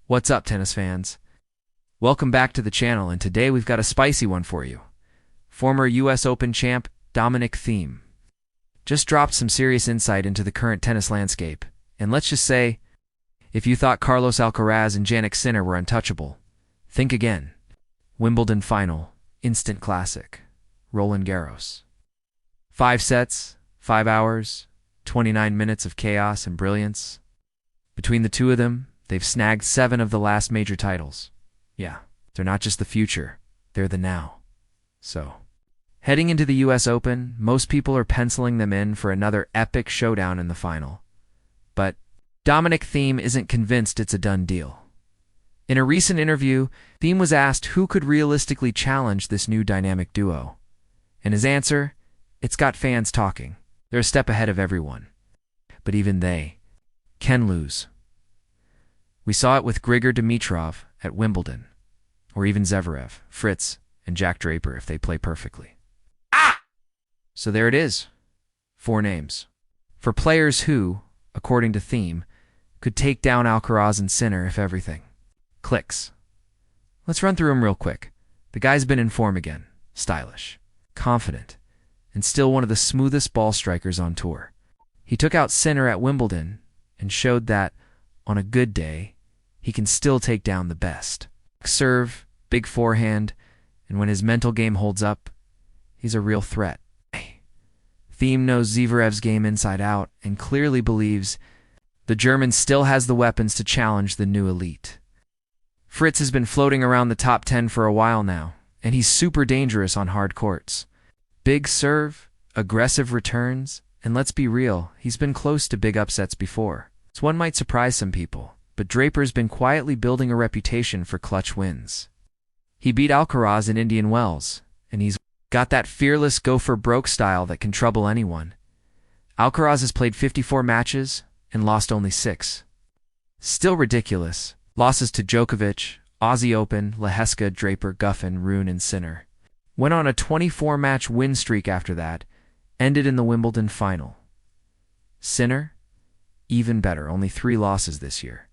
What's up, tennis fans? Welcome back to the channel, and today we've got a spicy one for you. Former US Open champ Dominic Thiem just dropped some serious insight into the current tennis landscape. And let's just say, if you thought Carlos Alcaraz and Jannik Sinner were untouchable, think again. Wimbledon final, instant classic, Roland Garros. 5 sets, 5 hours, 29 minutes of chaos and brilliance. Between the two of them, they've snagged 7 of the last major titles. Yeah, they're not just the future, they're the now. So, heading into the US Open, most people are penciling them in for another epic showdown in the final. But Dominic Thiem isn't convinced it's a done deal. In a recent interview, Thiem was asked who could realistically challenge this new dynamic duo. And his answer, it's got fans talking. They're a step ahead of everyone. But even they can lose. We saw it with Grigor Dimitrov at Wimbledon, or even Zverev, Fritz, and Jack Draper if they play perfectly. So there it is. 4 names. For players who, according to Thiem, could take down Alcaraz and Sinner if everything clicks. Let's run through them real quick. The guy's been in form again, stylish, confident, and still one of the smoothest ball strikers on tour. He took out Sinner at Wimbledon and showed that, on a good day, he can still take down the best. Serve, big forehand, and when his mental game holds up, he's a real threat. Thiem knows Zverev's game inside out and clearly believes the German still has the weapons to challenge the new elite. Fritz has been floating around the top 10 for a while now, and he's super dangerous on hard courts. Big serve, aggressive returns, and let's be real, he's been close to big upsets before. So one might surprise some people, but Draper's been quietly building a reputation for clutch wins. He beat Alcaraz in Indian Wells, and he's got that fearless go-for-broke style that can trouble anyone. Alcaraz has played 54 matches and lost only 6. Still ridiculous. Losses to Djokovic, Aussie Open, Leheska, Draper, Guffin, Rune, and Sinner. Went on a 24-match win streak after that, ended in the Wimbledon final. Sinner? Even better, only 3 losses this year.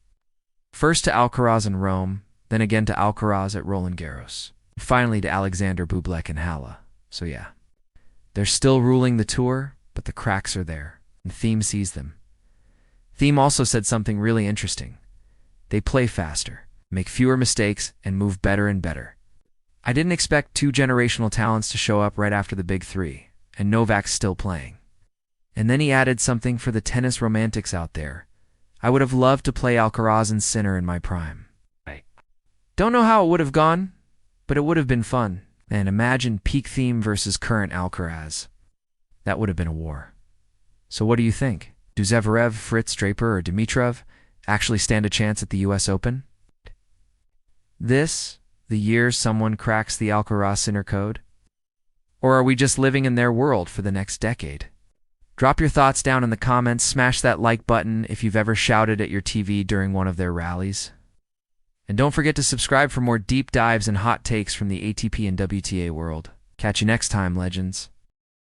First to Alcaraz in Rome, then again to Alcaraz at Roland Garros. Finally to Alexander Bublik in Halle. So yeah, they're still ruling the tour, but the cracks are there, and Thiem sees them. Thiem also said something really interesting. They play faster, make fewer mistakes, and move better and better. I didn't expect 2 generational talents to show up right after the big 3, and Novak's still playing. And then he added something for the tennis romantics out there. I would have loved to play Alcaraz and Sinner in my prime. Don't know how it would have gone, but it would have been fun. And imagine peak Thiem versus current Alcaraz. That would have been a war. So what do you think? Do Zverev, Fritz, Draper, or Dimitrov actually stand a chance at the US Open? This, the year someone cracks the Alcaraz-Sinner code? Or are we just living in their world for the next decade? Drop your thoughts down in the comments, smash that like button if you've ever shouted at your TV during one of their rallies. And don't forget to subscribe for more deep dives and hot takes from the ATP and WTA world. Catch you next time, legends.